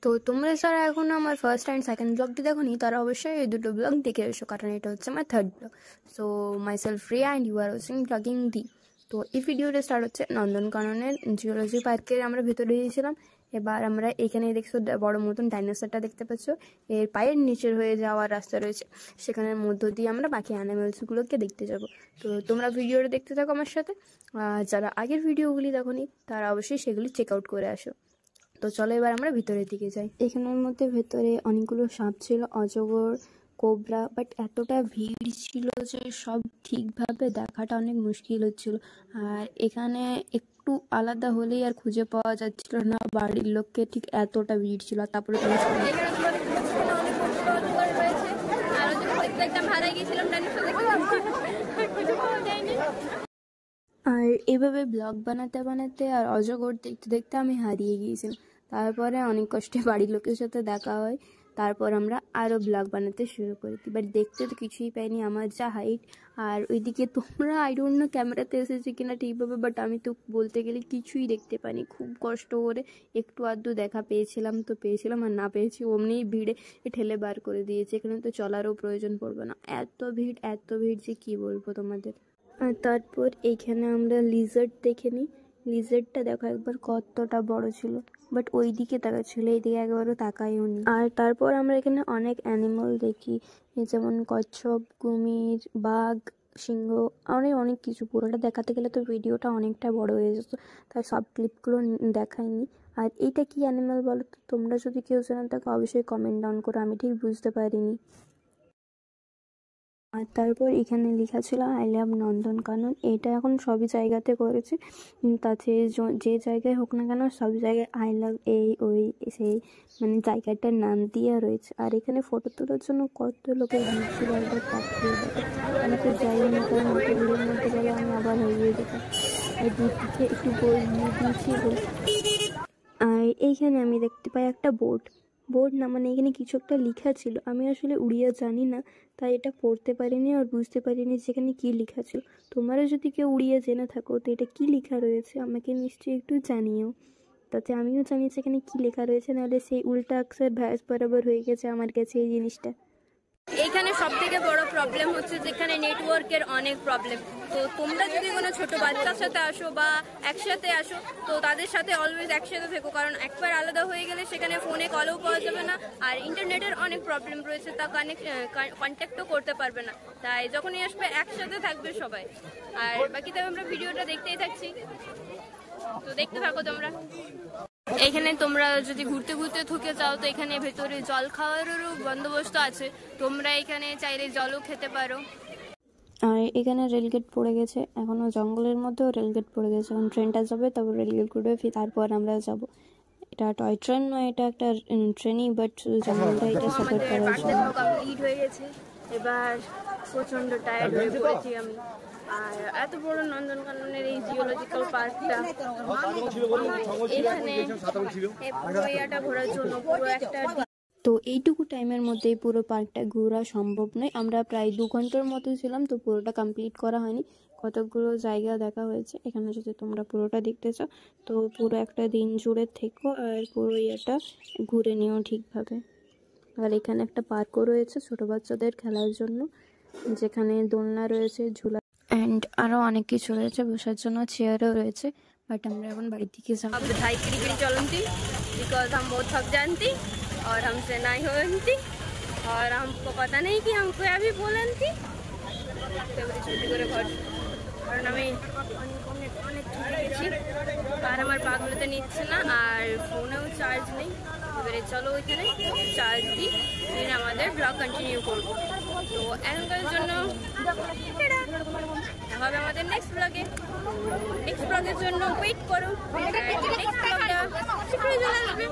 তো তোমরা যারা এখন আমার ফার্স্ট অ্যান্ড সেকেন্ড ব্লগটি দেখোনি তারা অবশ্যই এই দুটো ব্লগ দেখে এসো, কারণ এটা হচ্ছে আমার third blog. So my self Riya and you are watching blogging দি। তো এই ভিডিওটা স্টার্ট হচ্ছে নন্দনকাননের জিওলজি পার্কের আমরা ভেতরে গিয়েছিলাম। এবার আমরা এখানে দেখছো বড় মতন ডাইনোসরটা দেখতে পাচ্ছ, এর পায়ের নিচের হয়ে যাওয়ার রাস্তা রয়েছে, সেখানের মধ্য দিয়ে আমরা বাকি অ্যানিমেলসগুলোকে দেখতে যাব। তো তোমরা ভিডিওটা দেখতে থাকো আমার সাথে। যারা আগের ভিডিওগুলি দেখোনি তারা অবশ্যই সেগুলি চেক আউট করে আসো। তো চলো এবার আমরা ভিতরের দিকে যাই। এখানের মধ্যে ভেতরে অনেকগুলো সাপ ছিল, অজগর, কোবরা, বাট এতটা ভিড় ছিল যে সব ঠিকভাবে দেখাটা অনেক মুশকিল হচ্ছিল। আর এখানে একটু আলাদা হলেই আর খুঁজে পাওয়া যাচ্ছিল না বাড়ির লোককে, ঠিক এতটা ভিড় ছিল। তারপরে আর এভাবে ব্লগ বানাতে বানাতে আর অজগর দেখতে দেখতে আমি হারিয়ে গিয়েছিলাম। তারপরে অনেক কষ্টে বাড়ির লোকের সাথে দেখা হয়, তারপর আমরা আরও ব্লগ বানাতে শুরু করি। এবার দেখতে তো কিছুই পাইনি, আমার যা হাইট। আর ওইদিকে তোমরা আই ডোন্ট নো ক্যামেরাতে এসেছে কিনা ঠিকভাবে, বাট আমি তো বলতে গেলে কিছুই দেখতে পাইনি। খুব কষ্ট করে একটু আধটু দেখা পেয়েছিলাম তো পেয়েছিলাম, আর না পেয়েছি অমনিই ভিড়ে ঠেলে বার করে দিয়েছে। এখানে তো চলারও প্রয়োজন পড়বে না, এত ভিড় যে কি বলবো তোমাদের। আর তারপর এইখানে আমরা লিজার্ড দেখে নিই। লিজার্ডটা দেখো একবার কতটা বড় ছিল, বাট ওই দিকে তাকাচ্ছিল, এইদিকে একবারও তাকাইও নি। আর তারপর আমরা এখানে অনেক অ্যানিমাল দেখি, যেমন কচ্ছপ, কুমির, বাঘ, সিংহ, অনেক কিছু। পুরোটা দেখাতে গেলে তো ভিডিওটা অনেকটা বড় হয়ে যেত, তাই সব ক্লিপগুলো দেখাইনি। আর এইটা কি অ্যানিমাল বলো তো? তোমরা যদি কেউ জানো তাকে অবশ্যই কমেন্ট ডাউন করো, আমি ঠিক বুঝতে পারিনি। আর তারপর এখানে লেখা ছিল আই লাভ নন্দনকানন। এটা এখন সবই জায়গাতে করেছে, তাতে যে জায়গায় হোক না কেন সব জায়গায় আই লাভ এই ওই সেই মানে জায়গাটার নাম দিয়ে রয়েছে। আর এখানে ফটো তোলার জন্য কত লোকের ভিড় ছিল একবার তাকিয়ে দেখো। আমি তো যাই না, কারণ অত ভিড়ের মধ্যে গেলে আমি আবার হারিয়ে যেতাম। আর দুদিকে একটু বই দিয়েছি। আর এইখানে আমি দেখতে পাই একটা বোর্ড না, মানে এখানে কিছু একটা লেখা ছিল। আমি আসলে উড়িয়া জানি না, তাই এটা পড়তে পারিনি আর বুঝতে পারিনি যেখানে কি লেখা ছিল। তোমরা যদি কেউ উড়িয়া জেনে থাকো তো এটা কি লেখা রয়েছে আমাকে নিশ্চয়ই একটু জানিও, তাতে আমিও জানি সেখানে কি লেখা রয়েছে। নাহলে সেই উল্টা অক্ষর ভ্যাস বরাবর হয়ে গেছে আমার কাছে এই জিনিসটা। এইখানে সব থেকে বড় প্রবলেম হচ্ছে যেখানে নেটওয়ার্কের অনেক প্রবলেম। তো তোমরা যদি কোনো ছোট বাচ্চার সাথে আসো বা একসাথে আসো তো তাদের সাথে অলওয়েজ একসাথে থেকো, কারণ একবার আলাদা হয়ে গেলে সেখানে ফোনে কলও পাওয়া যাবে না, আর ইন্টারনেটের অনেক প্রবলেম রয়েছে, তা কন্ট্যাক্টও করতে পারবে না। তাই যখনই আসবে একসাথে থাকবে সবাই। আর বাকি তো আমরা ভিডিওটা দেখতেই থাকছি, তো দেখতে থাকো তোমরা। এখানে তোমরা যদি ঘুরতে ঘুরতে থুকে যাও তো এখানে ভেতরে জল খাওয়ারও বন্দোবস্ত আছে, তোমরা এখানে চাইলে জলও খেতে পারো। আর এখানে রেলগেট পড়ে গেছে, এখনো জঙ্গলের মধ্যেও রেলগেট পড়ে গেছে। এখন ট্রেনটা যাবে, তারপর রেলগেট করবে, তারপর আমরা যাব। এটা টয় ট্রেন নয়, এটা একটা ট্রেনই, বাট জঙ্গলটা এটা সাপোর্ট করা হয়েছে। কমপ্লিট হয়ে গেছে, এবার প্রচন্ড টায়ার্ড হয়ে পড়েছি আমি। আর এত বড় নন্দনকাননের এই জিওলজিক্যাল পার্কটা, এখানে পুরো এরিয়াটা ঘোরার জন্য পুরো একটা তো এইটুকু টাইমের মধ্যেই পুরো পার্কটা ঘোরা সম্ভব নয়। আমরা প্রায় 2 ঘন্টার মতো ছিলাম, তো পুরোটা কমপ্লিট করা হয়নি। কতগুলো জায়গা দেখা হয়েছে। এখানে যদি তোমরা পুরোটা দেখতে চাও তো পুরো একটা দিন জুড়ে থেকো আর পুরো ইয়েটা ঘুরে নিও ঠিকভাবে। আর এখানে একটা পার্কও রয়েছে ছোট বাচ্চাদের খেলার জন্য, যেখানে দোলনা রয়েছে, ঝুলা অ্যান্ড আরও অনেক কিছু রয়েছে, বসার জন্য চেয়ারও রয়েছে। बट हम अपन बाड़ी के साथ अब ढाई किरी चलती बिकॉज हम बहुत थक जानती और हमसे नहीं होती और हमको पता नहीं कि हमको अभी बोलती छुट्टी করে ঘর, কারণ আমি অনেক ছুটে গেছি আর আমার পাগুলোতে নিচ্ছে না আর ফোনেও চার্জ নেই। এবারে চলো ওইখানে চার্জ দিই, দিন আমাদের ব্লগ কন্টিনিউ করবো। তো এখনকার জন্য হবে আমাদের নেক্সট ব্লগের জন্য ওয়েট করো। নেক্সট ব্লগটা শীঘ্রই চলে আসবে।